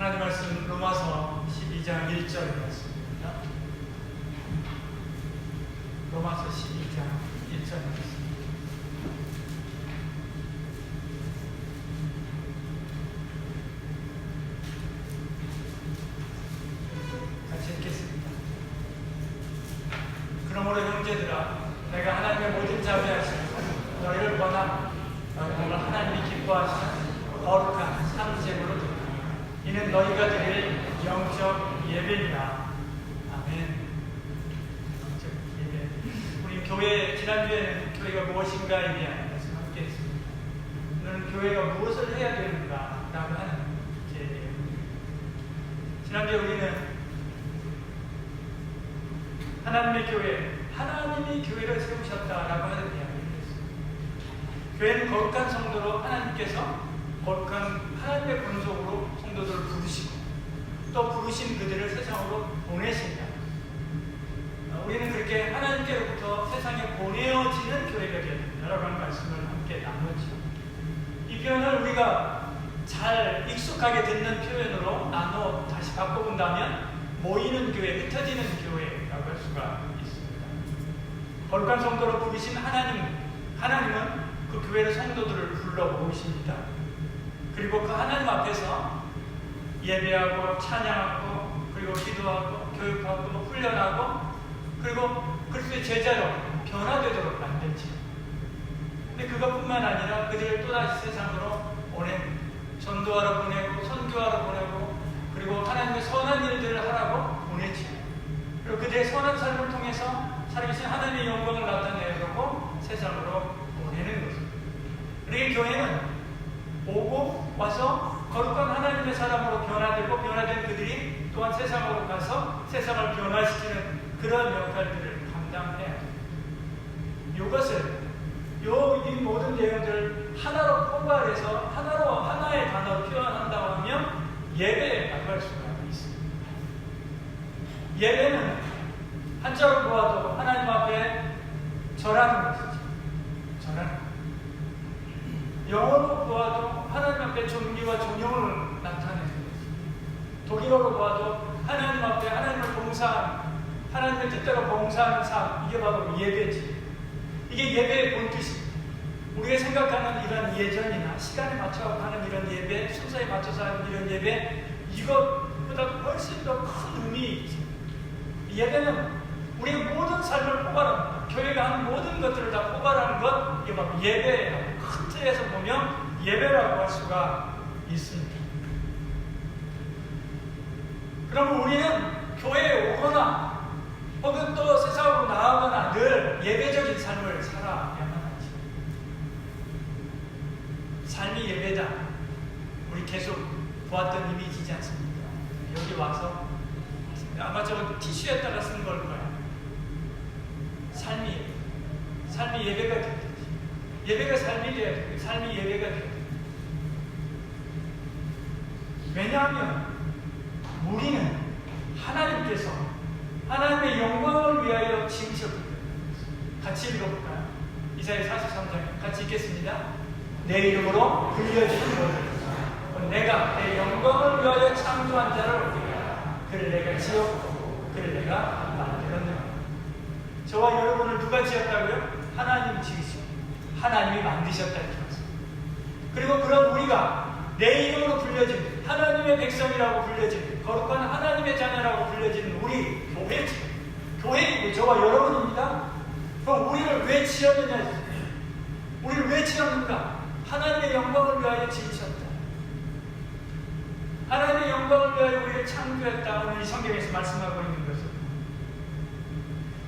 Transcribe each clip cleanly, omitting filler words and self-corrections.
하나님 말씀 로마서 12장 1절 말씀입니다. 로마서 12장 1절 말씀. 같이 읽겠습니다. 그러므로 형제들아, 내가 하나님의 모든 자비하시고 너희를 권하노. 너희를 하나님이 기뻐하시는 거룩한 상제물로 드리라. 이는 너희가 드릴 영적 예배니라. 아멘. 영적 예배. 우리 교회, 지난주에는 교회가 무엇인가에 대한 말씀 함께 했습니다. 오늘은 교회가 무엇을 해야 되는가 라고 하는 제예요. 지난주에 우리는 하나님의 교회, 하나님이 교회를 세우셨다라고 하는 이야기를 했습니다. 교회는 거룩한 성도로 하나님께서 거룩한 하나님의 본속으로 성도들을 부르시고 또 부르신 그들을 세상으로 보내신다. 우리는 그렇게 하나님께로부터 세상에 보내어지는 교회가 되야 된다라고 하는 말씀을 함께 나눴죠. 이 표현을 우리가 잘 익숙하게 듣는 표현으로 나눠 다시 바꿔본다면 모이는 교회, 흩어지는 교회라고 할 수가 있습니다. 거룩한 성도로 부르신 하나님은 그 교회의 성도들을 불러 모으십니다. 그리고 그 하나님 앞에서 예배하고 찬양하고 그리고 기도하고 교육하고 훈련하고 그리고 그리스도의 제자로 변화되도록 만들지. 근데 그것뿐만 아니라 그들을 또다시 세상으로 전도하러 보내고 선교하러 보내고 그리고 하나님의 선한 일들을 하라고 보내지. 그리고 그들의 선한 삶을 통해서 살아계신 하나님의 영광을 나타내려고 세상으로 보내는 것입니다. 우리 교회는 오고 와서 거룩한 하나님의 사람으로 변화된 그들이 또한 세상으로 가서 세상을 변화시키는 그런 역할들을 감당해야 합니다. 이것을 이 모든 내용들을 하나로 포괄해서 하나의 단어로 표현한다고 하면 예배라고 할 수가 있습니다. 예배는 한자로 보아도 하나님 앞에 절하는 것이죠. 절하는 것. 영어로 보아도 하나님 앞에 존귀와 존영을 나타내는 것입니다. 독일어로 보아도 하나님 앞에 하나님을 봉사하는, 하나님의 뜻대로 봉사하는 삶, 이게 바로 예배지. 이게 예배의 본뜻입니다. 우리가 생각하는 이런 예전이나 시간에 맞춰 하는 이런 예배, 순서에 맞춰서 하는 이런 예배, 이것보다 훨씬 더 큰 의미 있습니다. 예배는 우리의 모든 삶을 포괄합니다. 교회가 하는 모든 것들을 다 포괄하는 것, 이게 바로 예배예요. 큰 틀에서 보면 예배라고 할 수가 있습니다. 그럼 우리는 교회에 오거나 혹은 또 세상으로 나아가거나 늘 예배적인 삶을 살아야만 하지. 삶이 예배다. 우리 계속 보았던 이미지지 않습니까? 여기 와서 아마 저거 티슈에다가 쓴 걸 거야. 삶이 예배가 되듯이. 예배가 삶이 돼야 돼. 삶이 예배가 돼야 돼. 왜냐하면 우리는 하나님께서 하나님의 영광을 위하여 지으셨거든요. 같이 읽어볼까요? 이사야 43장 같이 읽겠습니다. 내 이름으로 불려주신 것을 내가 내 영광을 위하여 창조한 자를 얻게 하라. 그를 내가 지었고 그를 내가 만들었느니라. 저와 여러분을 누가 지었다고요? 하나님이 지으시고 하나님이 만드셨다 이렇게 말씀합니다. 그리고 그런 우리가 내 이름으로 불려진 하나님의 백성이라고 불려진 거룩한 하나님의 자녀라고 불려진 우리 교회지. 교회이고 저와 여러분입니다. 그럼 우리를 왜 지었느냐? 우리를 왜 지었는가? 하나님의 영광을 위하여 지으셨다. 하나님의 영광을 위하여 우리를 창조했다. 오늘 이 성경에서 말씀하고 있는 것은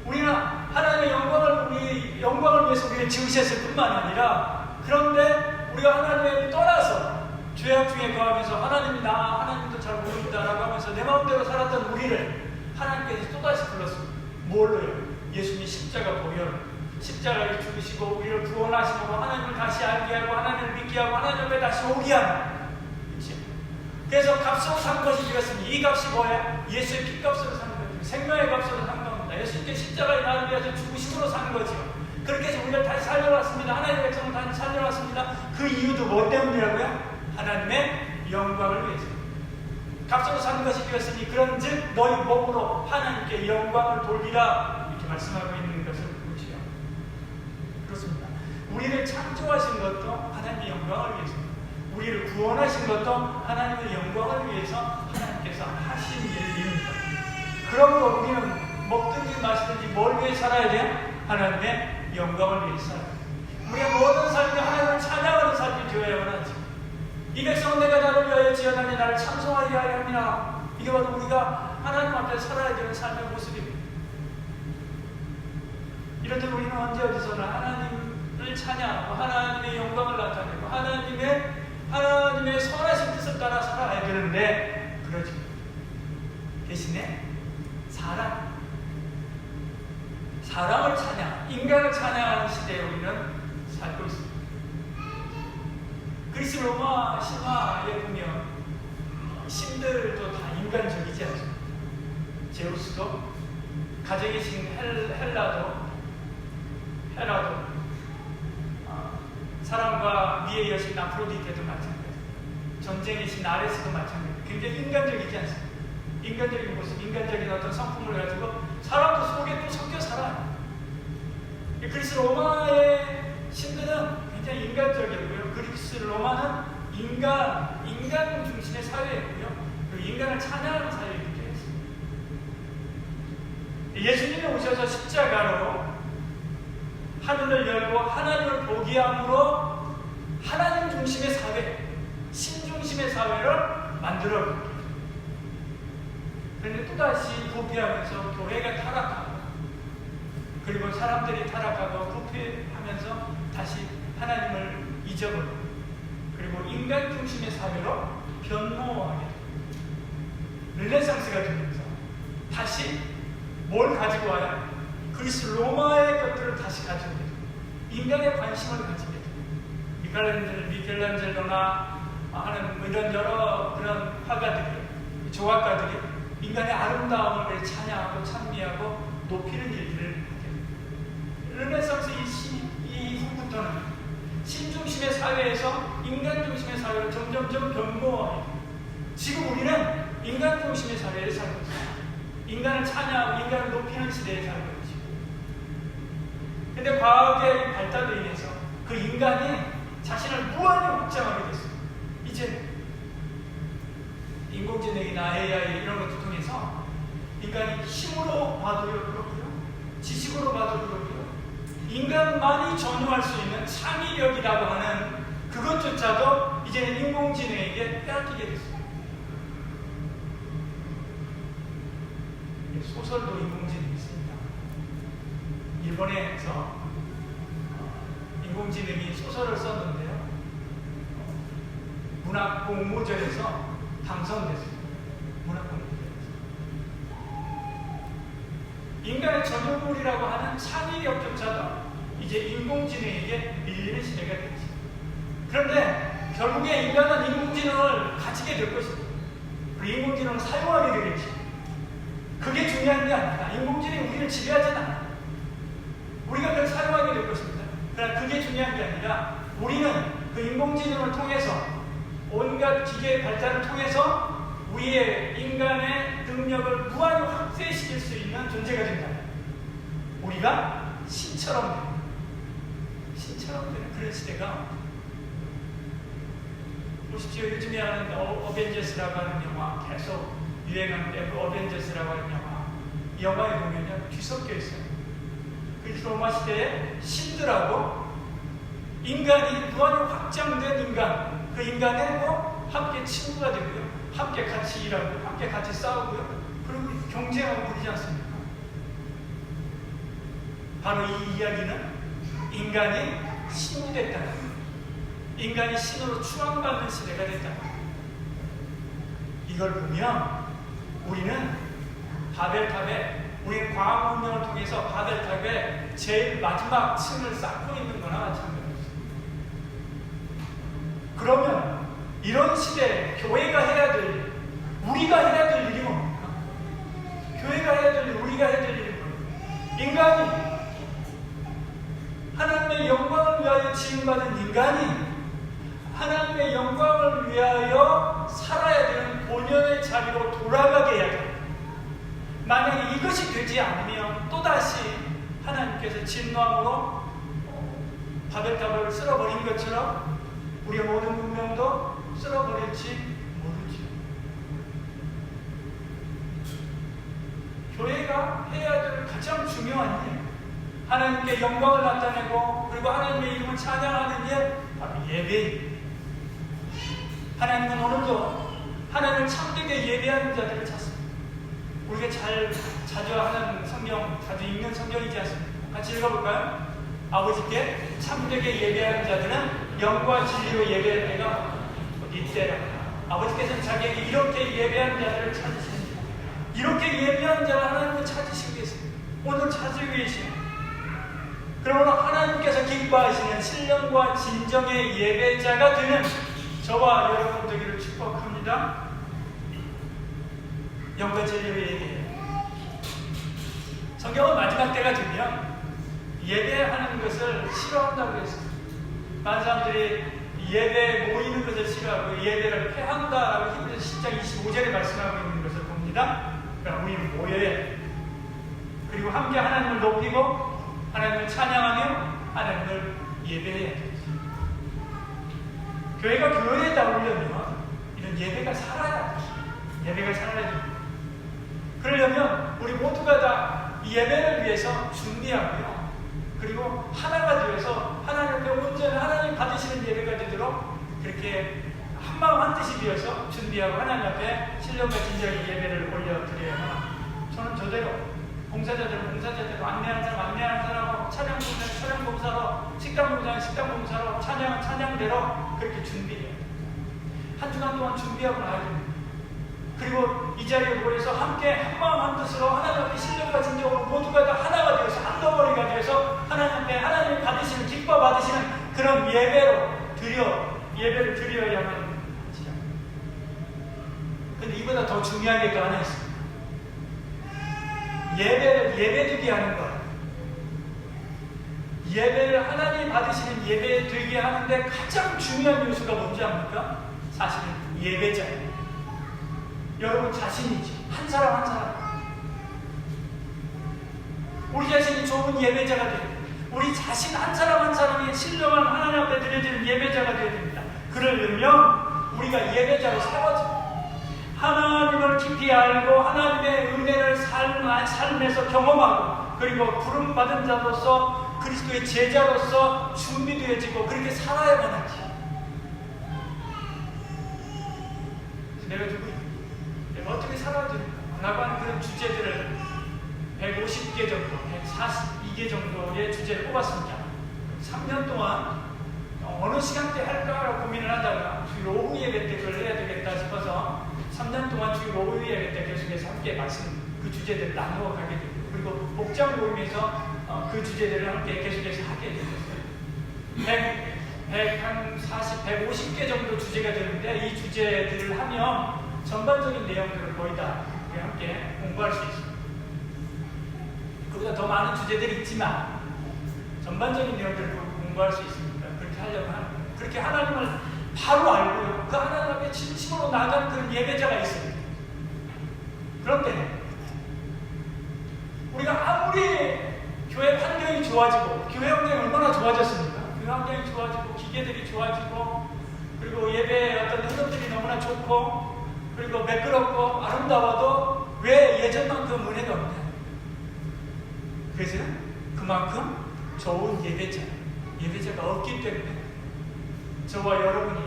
우리는 하나님의 영광을 위해서 우리를 지으셨을 뿐만 아니라 그런데 우리가 하나님을 떠나서 죄악 중에 거하면서 하나님도 잘 모릅니다 라고 하면서 내 마음대로 살았던 우리를 하나님께서 또다시 불렀습니다. 뭘로요? 예수님이 십자가 보혈, 십자가를 죽으시고 우리를 구원하시고 하나님을 다시 알게 하고 하나님을 믿게 하고 하나님 앞에 다시 오게 하는. 그렇지? 그래서 값으로 산 것이 되었습니다. 이 값이 뭐예요? 예수의 피값으로 산 거죠. 생명의 값으로 산 겁니다. 예수님께 십자가에 나를 위해서 죽으심으로 산 거죠. 그렇게 해서 우리를 다시 살려왔습니다. 하나님의 백성을 다시 살려왔습니다. 그 이유도 뭐 때문이라고요? 하나님의 영광을 위해서. 값으로 산 것이 되었으니 그런즉 너희 몸으로 하나님께 영광을 돌리라 이렇게 말씀하고 있는 것을 보지요. 그렇습니다. 우리를 창조하신 것도 하나님의 영광을 위해서, 우리를 구원하신 것도 하나님의 영광을 위해서 하나님께서 하신 일입니다. 그러므로 우리는 먹든지 마시든지 뭘 위해 살아야 돼요? 하나님의 영광을 위해 살아야 돼요. 우리의 모든 삶이 하나님을 찬양하는 삶이 되어야만 하지. 이 백성은 내가 나를 위하여 지어다니 나를 찬송하게 하려 함이라. 이게 바로 우리가 하나님 앞에 살아야 되는 삶의 모습입니다. 이럴 때 우리는 언제 어디서나 하나님을 찬양하고 하나님의 영광을 나타내고 하나님의 선하신 뜻을 따라 살아야 되는데 그러지. 대신에 사람을 찬양, 인간을 찬양하는 시대에 우리는 살고 있습니다. 그리스 로마 신화에 보면 신들도 다 인간적이지 않죠. 제우스도, 가정의 신 헬라도 사랑과 미의 여신 아프로디테도 마찬가지예요. 전쟁의 신 아레스도 마찬가지예요. 굉장히 인간적이지 않습니까? 인간적인 모습, 인간적인 어떤 성품을 가지고 사람도 속에 또 섞여 살아요. 그리스 로마의 신들은 굉장히 인간적이고요. 그리스 로마는 인간 중심의 사회였고요. 그리고 인간을 찬양하는 사회이기도 했습니다. 예수님이 오셔서 십자가로 하늘을 열고 하나님을 보게 함으로 하나님 중심의 사회, 신 중심의 사회를 만들어버립니다. 그런데 또다시 부패하면서 교회가 타락하고, 그리고 사람들이 타락하고 부패하면서 다시 하나님을 잊어버리고, 그리고 인간 중심의 사회로 변모하게 됩니다. 르네상스가 되면서 다시 뭘 가지고 와요? 그리스 로마의 것들을 다시 가지고 돼요. 인간의 관심을 가지게 돼요. 미켈란젤로나 하는 이런 여러 그런 화가들이, 조각가들이 인간의 아름다움을 찬양하고 찬미하고 높이는 일들을 하게 돼요. 르네상스 이후부터는 신중심의 사회에서 인간 중심의 사회로 점점점 변모해요. 지금 우리는 인간 중심의 사회에 살고 있습니다. 인간을 찬양하고 인간을 높이는 시대에 살고 있습니다. 근데 과학의 발달로 인해서 그 인간이 자신을 무한히 확장하게 됐어요. 이제 인공지능이나 AI 이런 것들 통해서 인간이 힘으로 봐도 그렇고요, 지식으로 봐도 그렇고요, 인간만이 전유할 수 있는 창의력이라고 하는 그것조차도 이제는 인공지능에게 빼앗기게 됐어요. 소설도 인공지능이 있습니다. 일본에서 인공지능이 소설을 썼는데요, 문학 공모전에서 당선됐습니다. 문학 공모전에서 인간의 전유물이라고 하는 창의력조차도 이제 인공지능에게 밀리는 시대가 되겠죠. 그런데 결국에 인간은 인공지능을 가지게 될 것입니다. 그리고 인공지능을 사용하게 되겠죠. 그게 중요한 게 아니라 인공지능이 우리를 지배하지는 않아요. 우리가 그걸 사용하게 될 것입니다. 그러나 그게 중요한 게 아니라 우리는 그 인공지능을 통해서, 온갖 기계의 발달을 통해서 우리의 인간의 능력을 무한히 확대시킬 수 있는 존재가 된다. 우리가 신처럼 되는 그런 시대가, 보십시오. 요즘에 하는 어벤져스라고 하는 영화, 계속 유행하는 어벤져스라고 하는 영화, 이 영화에 보면요 뒤섞여 있어요. 그리스 로마 시대에 신들하고 인간이 무한히 확장된 인간, 그 인간하고 함께 친구가 되고요, 함께 같이 일하고, 함께 같이 싸우고요, 그리고 경쟁하고 그러지 않습니까? 바로 이 이야기는 인간이 신이 됐다는 거예요. 인간이 신으로 추앙받는 시대가 됐다는 거예요. 이걸 보면 우리는 우리는 과학 문명을 통해서 바벨탑의 제일 마지막 층을 쌓고 있는 거나 마찬가지입니다. 그러면 이런 시대에 교회가 해야 될 일, 우리가 해야 될 일이 뭡니까? 교회가 해야 될 일, 우리가 해야 될 일이 뭡니까? 인간이, 하나님의 영광을 위하여 지음받은 인간이 하나님의 영광을 위하여 살아야 되는 본연의 자리로 돌아가게 해야 됩니다. 만약에 이것이 되지 않으면 또다시 하나님께서 진노함으로 바벨탑을 쓸어버린 것처럼 우리의 모든 문명도 쓸어버릴지 모르지. 교회가 해야 될 가장 중요한 일, 하나님께 영광을 나타내고 그리고 하나님의 이름을 찬양하는 일, 바로 예배입니다. 하나님은 오늘도 하나님을 참되게 예배하는 자들을 찾습니다. 우리가 자주 하는 성경, 자주 읽는 성경이지 않습니까? 같이 읽어볼까요? 아버지께 참되게 예배하는 자들은 영과 진리로 예배할 때가 이때라. 아버지께서는 자기에게 이렇게 예배하는 자들을 찾으십니다. 이렇게 예배하는 자를 하나님은 찾으시고 계십니다. 오늘 찾으고 계십니다. 그러므로 하나님께서 기뻐하시는 신령과 진정의 예배자가 되는 저와 여러분 되기를 축복합니다. 영과 진리로 예배해요. 성경은 마지막 때가 되면 예배하는 것을 싫어한다고 했습니다. 많은 사람들이 예배에 모이는 것을 싫어하고 예배를 패한다라고 히브리서 10장 25절에 말씀하고 있는 것을 봅니다. 그러니까 우리는 모여야 해. 그리고 함께 하나님을 높이고 하나님을 찬양하며 하나님을 예배해야 됩니다. 교회가 교회에 나오려면 이런 예배가 살아야 됩니다. 예배가 살아야 됩니다. 그러려면 우리 모두가 다 이 예배를 위해서 준비하고요. 그리고 하나가 되어서 하나님 앞에 온전히 하나님 받으시는 예배가 되도록 그렇게 한마음 한뜻이 되어서 준비하고 하나님 앞에 신령과 진정의 예배를 올려드려야만, 저는 저대로 봉사자들은 봉사자대로, 안내하는 사람 안내하는 사람하고, 찬양봉사는 찬양봉사로, 식당봉사는 식당봉사로, 찬양은 찬양대로 그렇게 준비해요. 한 주간 동안 준비하고 나야 됩니다. 그리고 이 자리에 모여서 함께 한마음 한뜻으로 하나님 앞에 신령과 진정으로 모두가 다 하나가 되어서 한 덩어리가 되어서 하나님 앞에 하나님이 받으시는, 기뻐 받으시는 그런 예배를 드려야만 합니다. 근데 이보다 더 중요한 게 또 하나 있습니다. 예배를 예배되게 하는 것. 예배를 하나님 받으시는 예배 되게 하는데 가장 중요한 요소가 뭔지 압니까? 사실은 예배자예요. 여러분 자신이지. 한 사람 한 사람. 우리 자신이 좋은 예배자가 되어야 됩니다. 우리 자신 한 사람 한 사람이 신령한 하나님 앞에 드려지는 예배자가 되어야 됩니다. 그러려면 우리가 예배자로 세워져 하나님을 깊이 알고 하나님의 은혜를 삶에서 경험하고 그리고 부름받은 자로서 그리스도의 제자로서 준비되어지고 그렇게 살아야만 하지. 내가 누구야? 내가 어떻게 살아야 될까? 라고 하는 그런 주제들을 150개 정도, 142개 정도의 주제를 뽑았습니다. 3년 동안 어느 시간대 할까라고 고민을 하다가 주일 오후 예배 때 그걸 해야 되겠다 싶어서 3년 동안 주일 오후 예배 때 계속해서 함께 그 주제들을 나누어 가게 되고, 그리고 목장 모임에서 그 주제들을 함께 계속해서 하게 되었어요. 150개 정도 주제가 되는데 이 주제들을 하면 전반적인 내용들을 거의 다 함께 공부할 수 있습니다. 그보다 더 많은 주제들이 있지만 전반적인 내용들을 공부할 수 있습니다. 그렇게 하려고 하는 거예요. 그렇게 하나님을 바로 알고요. 그 하나님 앞에 진심으로 나간 그런 예배자가 있습니다. 그런데 우리가 아무리 교회 환경이 좋아지고, 교회 환경이 얼마나 좋아졌습니까? 교회 환경이 좋아지고 기계들이 좋아지고 그리고 예배의 어떤 흐름들이 너무나 좋고 그리고 매끄럽고 아름다워도 왜 예전만큼 은혜가 없냐? 그래서 그만큼 좋은 예배자가 없기 때문에 저와 여러분이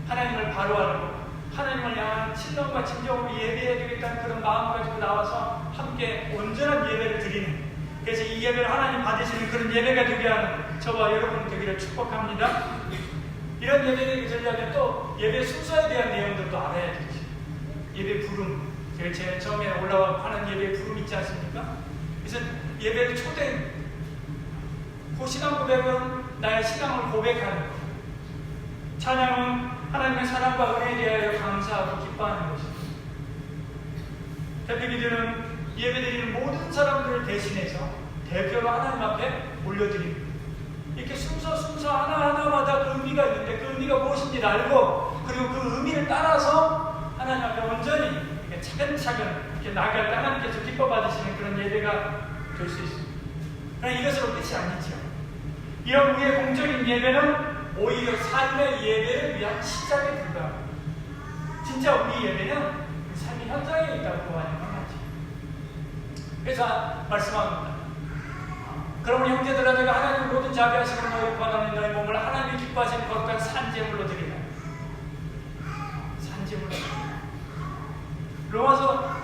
하나님을 바로 알고 하나님을 향한 신령과 진정으로 예배해야 되겠다는 그런 마음을 가지고 나와서 함께 온전한 예배를 드리는, 그래서 이 예배를 하나님 받으시는 그런 예배가 되게 하는 저와 여러분 되기를 축복합니다. 이런 예배를 드리려면 또 예배 순서에 대한 내용들도 알아야 되지. 예배 부름, 제일 처음에 올라와 하는 예배 부름 있지 않습니까? 그래서 예배를 그 신앙 고백은 나의 신앙을 고백하는 것, 찬양은 하나님의 사랑과 은혜에 대하여 감사하고 기뻐하는 것입니다. 대표기들은 예배드리는 모든 사람들을 대신해서 대표로 하나님 앞에 올려드립니다. 이렇게 순서 하나하나마다 그 의미가 있는데 그 의미가 무엇인지 무엇인지를 알고 그리고 그 의미를 따라서 하나님 앞에 온전히 차근차근 이렇게 나아갈 하나님께서 기뻐 받으시는 그런 예배가 될 수 있습니다. 그러나 이것으로 끝이 아니죠. 이런 우리의 공적인 예배는 오히려 삶의 예배를 위한 시작에 불과합니다. 진짜 우리 예배는 삶의 현장에 있다고 보아야 하지. 그래서 말씀합니다. 그러면 형제들아 내가 하나님 모든 자비하시고 너희 구하는 너희 몸을 하나님이 기뻐하시는 거룩한 산제물로 드리라. 산제물로 드리라. 로마서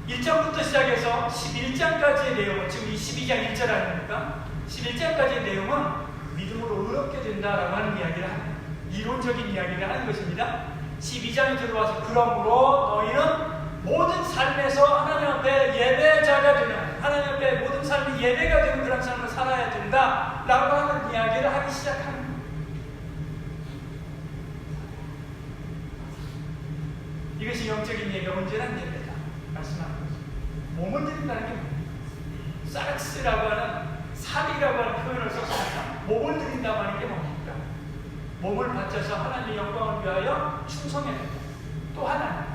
1장부터 시작해서 11장까지의 내용은 지금 이 12장 1절 아닙니까? 11장까지의 내용은 믿음으로 의롭게 된다라고 하는 이야기를 하는 이론적인 이야기를 하는 것입니다. 12장에 들어와서 그러므로 너희는 모든 삶에서 하나님 앞에 예배자가 되는 하나님 앞에 모든 삶이 예배가 되는 그런 삶을 살아야 된다라고 하는 이야기를 하기 시작합니다. 이것이 영적인 예배, 온전한 예배다 말씀하는 거죠. 몸을 드린다는 게 뭡니까? 사락스라고 하는 살이라고 하는 표현을 썼습니다. 몸을 드린다고 하는 게 뭡니까? 몸을 바쳐서 하나님의 영광을 위하여 충성해야 된다. 또 하나,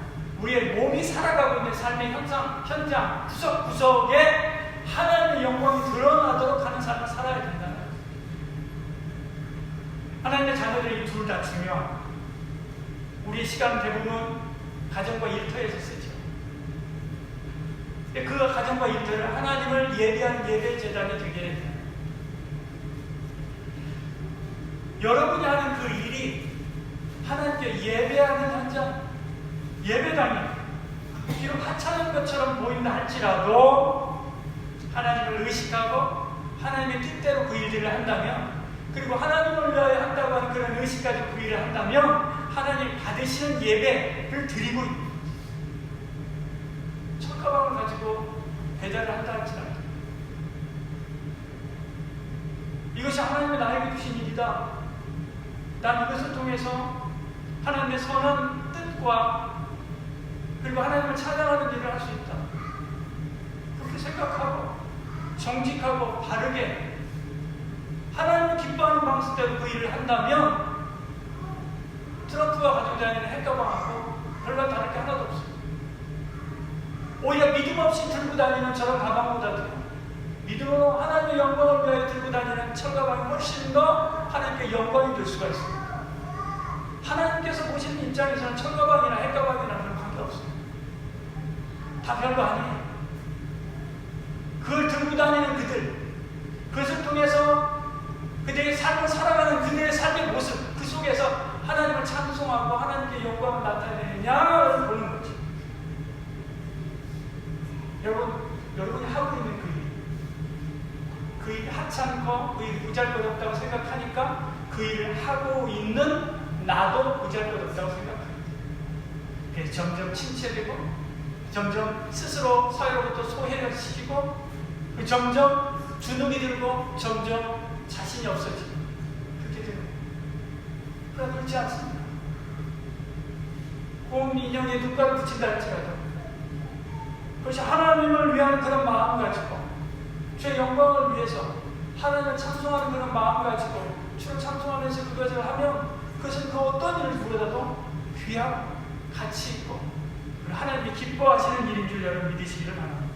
우리의 몸이 살아가고 있는 삶의 현장, 구석구석에 하나님의 영광이 드러나도록 하는 삶을 살아야 된다는 거죠. 하나님의 자녀들이 둘 다 중요합니다. 우리의 시간 대부분 가정과 일터에서 쓰죠. 그 가정과 일터를 하나님을 예배하는 예배 재단이 되게 됩니다. 여러분이 하는 그 일이 하나님께 예배하는 현장, 예배당이 비록 하찮은 것처럼 보인다 할지라도 하나님을 의식하고 하나님의 뜻대로 그 일들을 한다면, 그리고 하나님을 위하여 한다고 하는 그런 의식까지 그 일을 한다면 하나님 받으시는 예배를 드리고 있는 거예요. 철가방을 가지고 배달을 한다 할지라도 이것이 하나님이 나에게 주신 일이다. 난 이것을 통해서 하나님의 선한 뜻과 그리고 하나님을 찬양하는 일을 할 수 있다. 그렇게 생각하고 정직하고 바르게 하나님을 기뻐하는 방식대로 그 일을 한다면 트럼프가 가지고 다니는 핵가방하고 별반 다를 게 하나도 없어요. 오히려 믿음 없이 들고 다니는 저런 가방보다도 믿음으로 하나님의 영광을 위하여 들고 다니는 철가방이 훨씬 더 하나님께 영광이 될 수가 있습니다. 하나님께서 보시는 입장에서는 철가방이나 핵가방이나 별 관계없어요. 다 별거 아니에요. 그걸 들고 다니는 그것을 통해서 그들의 삶을 살아가는 그들의 삶의 모습, 그 속에서 하나님을 찬송하고 하나님께 영광을 나타내느냐를 보는 거죠. 여러분이 하고 있는 그 일이 하찮고 그 일이 보잘것없다고 생각하니까 그 일을 하고 있는 나도 보잘것없다고 생각합니다. 그래서 점점 침체되고 점점 스스로 사회로부터 소외를 시키고 점점 주눅이 들고 점점 자신이 없어지고 그렇게 되는 거예요. 그러나 그렇지 않습니다. 곰 인형에 눈가를 붙인다 할지라도 그것이 하나님을 위한 그런 마음 가지고 주의 영광을 위해서 하나님을 찬송하는 그런 마음 가지고 주를 찬송하면서 그것을 하면 그것은 그 어떤 일을 보다도 귀하고 가치 있고 하나님이 기뻐하시는 일인 줄 여러분 믿으시기를 바랍니다.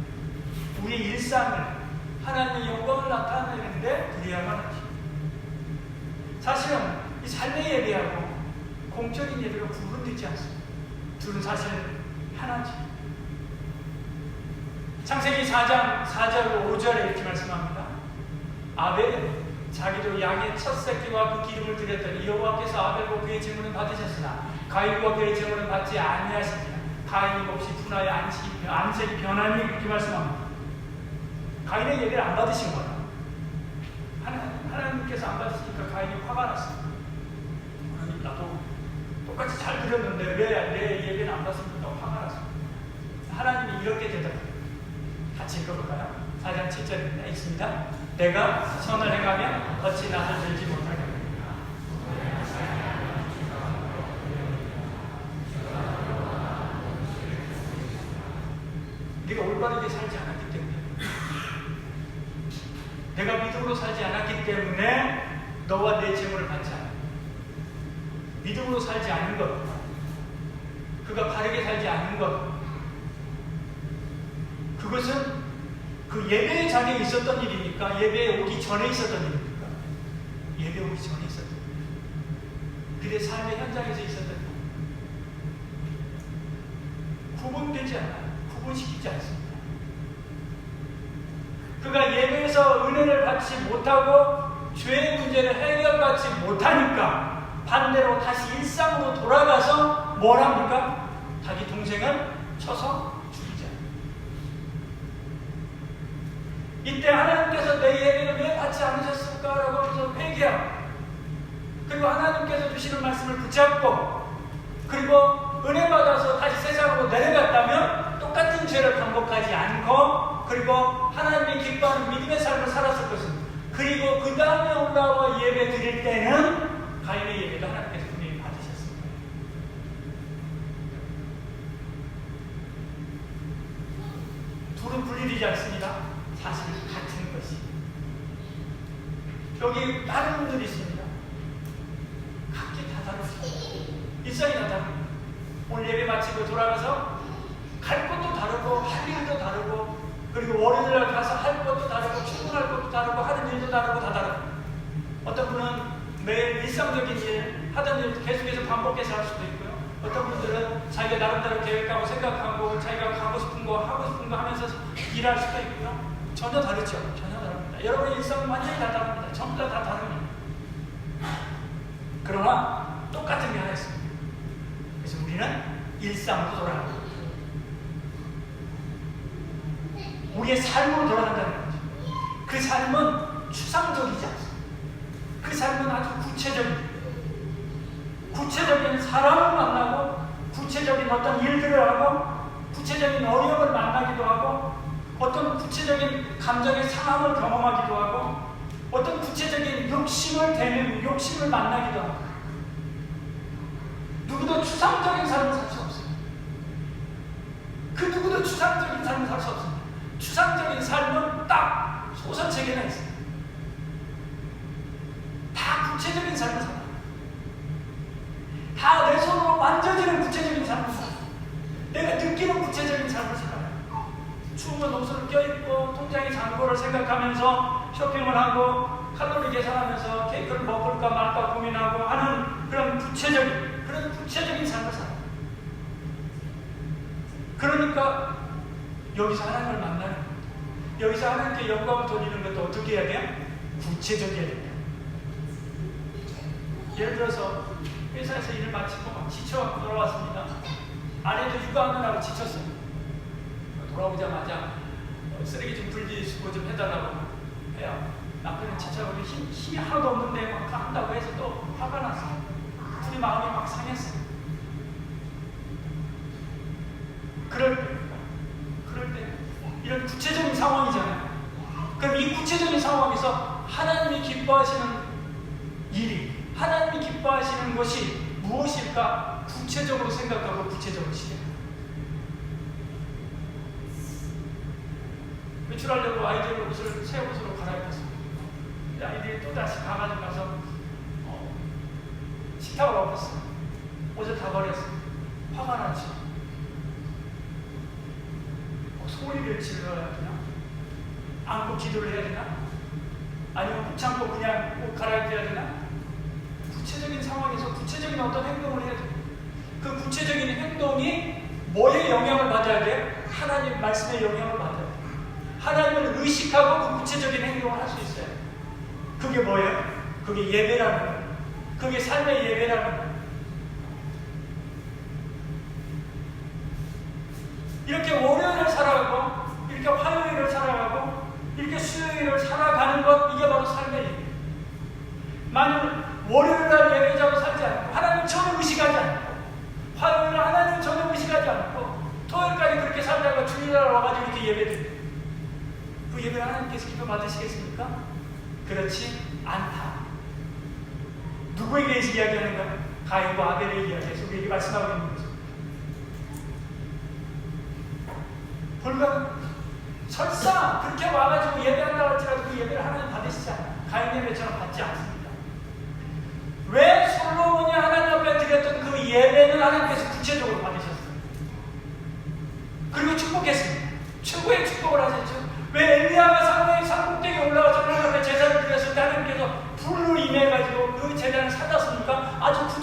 우리의 일상을 하나님의 영광을 나타내는데 그래야만 하죠. 사실은 이 삶의 예배하고 공적인 예배가 구분되지 않습니다. 둘은 사실 하나죠. 창세기 4장 4절 5절에 이렇게 말씀합니다. 아벨은 자기도 양의 첫 새끼와 그 기름을 드렸더니 여호와께서 아벨과 그의 제물은 받으셨으나 가인과 그의 제물은 받지 아니하시니라. 가인이 몹시 분하여 안색이 변하니 그렇게 말씀합니다. 가인의 예배를 안 받으신 거다. 하나님께서 안 받으시니까 가인이 화가 났습니다. 하나님 나도 똑같이 잘 드렸는데 왜 내 예배는 안 받습니까? 화가 났습니다. 하나님이 이렇게 되더라고요. 같이 읽어볼까요? 4장 7절입니다. 읽습니다. 내가 선을 행하면 어찌 나를 들지 못하겠느냐. 네가 올바르게 살지 않았기 때문에, 내가 믿음으로 살지 않았기 때문에 너와 내 재물을 받지 않아. 믿음으로 살지 않은 것, 그가 바르게 살지 않은 것, 그것은 그 예배의 자리에 있었던 일입니까? 예배에 오기 전에 있었던 일입니까? 예배 오기 전에 있었던 일. 그의 삶의 현장에서 있었던 일. 구분되지 않아요. 구분시키지 않습니다. 그가 예배에서 은혜를 받지 못하고 죄의 문제를 해결받지 못하니까 반대로 다시 일상으로 돌아가서 뭘 합니까? 자기 동생을 쳐서 죽이자. 이때 하나님께서 내 예배를 왜 받지 않으셨을까? 라고 하면서 회개하고, 그리고 하나님께서 주시는 말씀을 붙잡고, 그리고 은혜 받아서 다시 세상으로 내려갔다면 똑같은 죄를 반복하지 않고, 그리고 하나님이 기뻐하는 믿음의 삶을 살았을 것입니다. 그리고 그 다음에 올라와 예배 드릴 때는 가인의 예배도 하나님께서 분명히 받으셨습니다. 둘은 분리되지 않습니다. 사실 같은 것이. 여기 다른 분들이 있습니다. 각기 다 다릅니다. 일상이 다 다릅니다. 오늘 예배 마치고 돌아가서 갈 곳도 다르고 할 일도 다르고, 그리고 월요일날 가서 할 것도 다르고 출근할 것도 다르고 하는 일도 다르고 다 다르고, 어떤 분은 매일 일상적인 일 하던 일 계속해서 반복해서 할 수도 있고요. 어떤 분들은 자기가 나름대로 계획하고 생각하고 자기가 가고 싶은 거 하고 싶은 거 하면서 일할 수도 있고요. 전혀 다르죠. 전혀 다릅니다. 여러분의 일상은 완전히 다 다릅니다. 전부 다 다릅니다. 그러나 똑같은 게 하나 있습니다. 그래서 우리는 일상으로 돌아갑니다. 우리의 삶으로 돌아간다는 거죠. 그 삶은 추상적이지 않습니다. 그 삶은 아주 구체적인 사람을 만나고, 구체적인 어떤 일들을 하고, 구체적인 어려움을 만나기도 하고, 어떤 구체적인 감정의 상함을 경험하기도 하고, 어떤 구체적인 욕심을 만나기도 하고. 누구도 추상적인 삶을 살 수 없어요. 그 누구도 추상적인 삶을 살 수 없습니다. 추상적인 삶은 딱 소설책에나 있습니다. 다 구체적인 삶을 살아요. 다 내 손으로 만져지는 구체적인 삶을 살아요. 내가 느끼는 구체적인 삶을 살아요. 추우면 옷을 껴입고 통장의 잔고를 생각하면서 쇼핑을 하고 칼로리 계산하면서 케이크를 먹을까 말까 고민하고 하는 그런 구체적인 삶을 살아요. 그러니까 여기서 하나님을 만나는 겁니다. 여기서 하나님께 영광을 돌리는 것도 어떻게 해야 돼요? 구체적이어야 됩니다. 예를 들어서 회사에서 일을 마치고 막 지쳐 돌아왔습니다. 아내도 육아하느라고 지쳤어요. 돌아오자마자 쓰레기 좀 분리수거 좀 해달라고 해요. 남편은 지쳐가지고 힘이 하나도 없는데 막 한다고 해서 또 화가 났어요. 둘이 마음이 막 상했어요. 그럴 때 이런 구체적인 상황이잖아요. 그럼 이 구체적인 상황에서 하나님이 기뻐하시는 일이, 하나님이 기뻐하시는 것이 무엇일까 구체적으로 생각하고 구체적으로 실행합니다. 외출하려고 아이들 옷을 새 옷으로 갈아입혔습니다. 아이들이 또 다시 가가지고 가서 식탁을 엎었어요. 옷을 다 버렸어요. 화가 나죠. 소리를 질러야 되나? 안고 기도를 해야 되나? 아니면 꾹 참고 그냥 옷 갈아입혀야 되나? 구체적인 상황에서 구체적인 어떤 행동을 해야 돼요. 그 구체적인 행동이 뭐에 영향을 받아야 돼요? 하나님 말씀의 영향을 받아야 돼요. 하나님을 의식하고 그 구체적인 행동을 할 수 있어요. 그게 뭐예요? 그게 예배라는 거예요. 그게 삶의 예배라는 거예요. 이렇게 월요일을 살아가고, 이렇게 화요일을 살아가고, 이렇게 수요일을 살아가는 것, 이게 바로 삶의 예배. 만일 월요일날 예배자로 살지 않고, 하나님 전혀 의식하지 않고, 화요일날 하나님 전혀 의식하지 않고, 토요일까지 그렇게 살다가 주일날 와가지고 이렇게 예배드려요. 그 예배를 하나님께서 기도 받으시겠습니까? 그렇지 않다. 누구에게 이야기하는 거야? 가인과 아벨의 이야기에서 우리에게 말씀하고 있는 거죠. 설사 그렇게 와가지고 예배한다 할지라도 그 예배를 하나님 받으시지 않아요. 가인 예배처럼 받지 않습니다. 왜 솔로몬이 하나님 앞에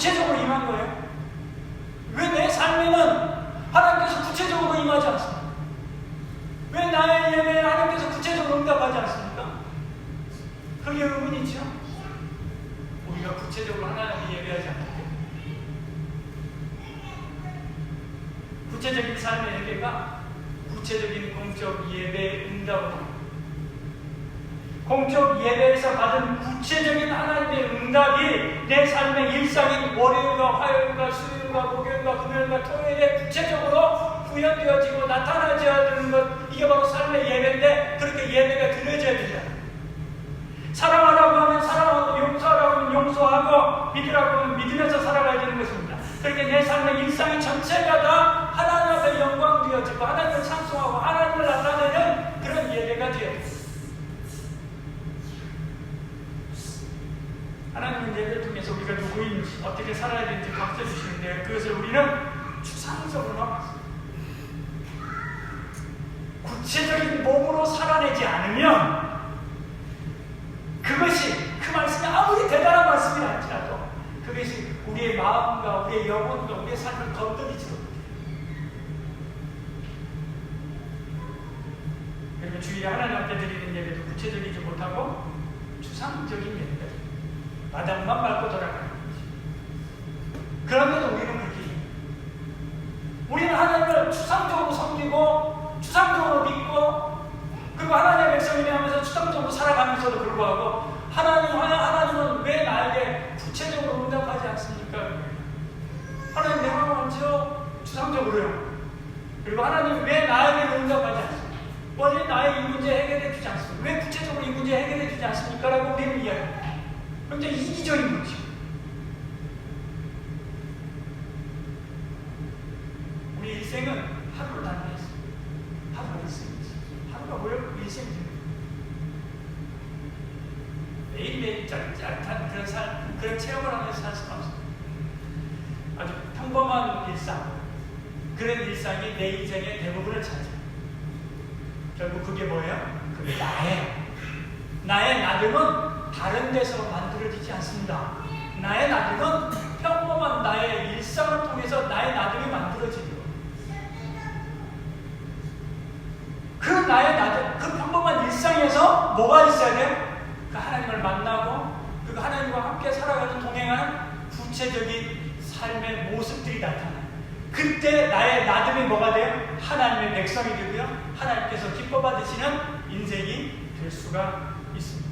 구체적으로 임한 거예요? 왜 내 삶에는 하나님께서 구체적으로 임하지 않습니까? 왜 나의 예배에 하나님께서 구체적으로 응답하지 않습니까? 그게 의문이죠. 우리가 구체적으로 하나님을 예배하지 않는데 구체적인 삶의 예배가 구체적인 공적 예배의 응답을 공적 예배에서 받은 구체적인 하나님의 응답이 내 삶의 일상인 월요일과 화요일과 수요일과 목요일과 금요일과 토요일에 구체적으로 구현되어지고 나타나져야 되는 것, 이게 바로 삶의 예배인데 그렇게 예배가 드려져야 된다. 사랑하라고 하면 사랑하고 용서하라고 하면 용서하고 믿으라고 하면 믿으면서 살아가야 되는 것입니다. 그렇게 내 삶의 일상의 전체가 다 하나님 앞에 영광 되어지고 하나님을 찬송하고 하나님을 나타내는 그런 예배가 되어야 됩니다. 하나님은 예배를 통해서 우리가 누구인지 어떻게 살아야 되는지 가르쳐 주시는데 그것을 우리는 추상적으로 봤습니다. 구체적인 몸으로 살아내지 않으면 그것이 그 말씀이 아무리 대단한 말씀이 아니라도 그것이 우리의 마음과 우리의 영혼과 우리의 삶을 건드리지도 못해요. 그리고 주일에 하나님 앞에 드리는 예배도 구체적이지 못하고 추상적인 예배가 마당만 밟고 돌아가는 거지. 그런데도 우리는 그렇게 우리는 하나님을 추상적으로 섬기고 추상적으로 믿고 그리고 하나님의 백성이라 하면서 추상적으로 살아가면서도 불구하고 하나님은 왜 나에게 구체적으로 응답하지 않습니까? 하나님 내가 먼저 추상적으로요. 그리고 하나님 왜 나에게 응답하지 않습니까? 왜 나의 이 문제 해결해 주지 않습니까? 왜 구체적으로 이 문제 해결해 주지 않습니까? 라고 우리는 이야기합니다. 굉장히 이기적인 거죠. 우리 일생은 하루를 단위했어요. 하루가 일생이지. 하루가 뭐예요? 일생이죠. 매일매일 짜릿한 그런 체험을 하면서 살 수가 없어요. 아주 평범한 일상, 그런 일상이 내 인생의 대부분을 차지해요. 결국 그게 뭐예요? 그게 나의 나름은 다른 데서 만들어지지 않습니다. 나의 나름은 평범한 나의 일상을 통해서 나의 나름이 만들어지는 거예요. 그 나의 나름, 그 평범한 일상에서 뭐가 있어야 돼요? 그 하나님을 만나고 그 하나님과 함께 살아가는 동행하는 구체적인 삶의 모습들이 나타나요. 그때 나의 나름이 뭐가 돼요? 하나님의 백성이 되고요. 하나님께서 기뻐 받으시는 인생이 될 수가 있습니다.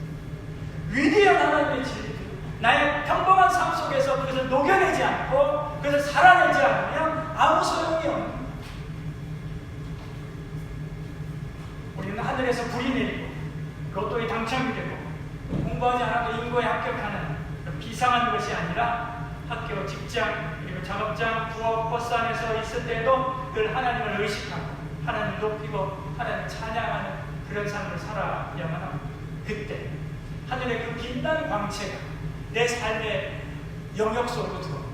위대한 하나님의 진리, 나의 평범한 삶 속에서 그것을 녹여내지 않고 그것을 살아내지 않으면 아무 소용이 없는 거예요. 우리는 하늘에서 불이 내리고 로또에 당첨이 되고 공부하지 않아도 인고에 합격하는 비상한 것이 아니라 학교, 직장, 그리고 작업장, 부업, 버스 안에서 있을 때도 늘 하나님을 의식하고 하나님을 높이고 하나님을 찬양하는 그런 삶을 살아야만 합니다. 그때 하늘의 그 빛나는 광채가 내 삶의 영역 속으로 들어오고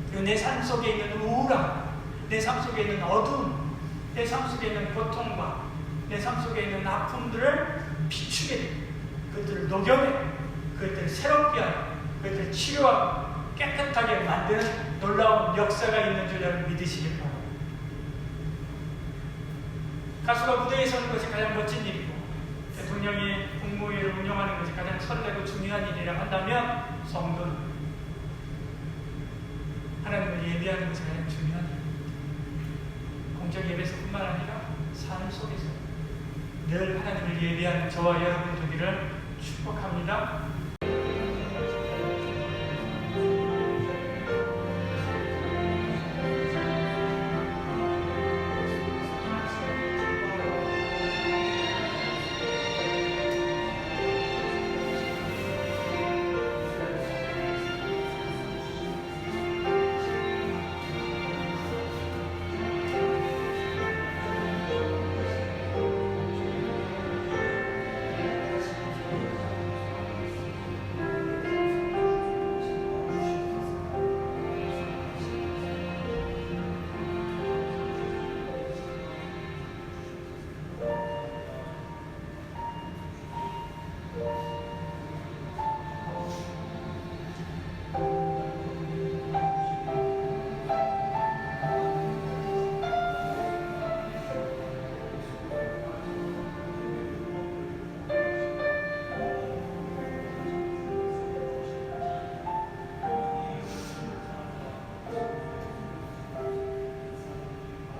그리고 내 삶 속에 있는 우울함, 내 삶 속에 있는 어두움, 내 삶 속에 있는 고통과 내 삶 속에 있는 아픔들을 비추게 됩니다. 그것들을 녹여내고 그것들을 새롭게 하고 그것들을 치료하고 깨끗하게 만드는 놀라운 역사가 있는 줄 여러분 믿으시길 바랍니다. 가수가 무대에 서는 것이 가장 멋진 일이고 대통령이 국무회의를 운영하는 것이 가장 설레고 중요한 일이라 한다면 성도는 하나님을 예배하는 것이 가장 중요한 일입니다. 공적 예배에서뿐만 아니라 삶 속에서 늘 하나님을 예배하는 저와 여러분 되기를 축복합니다.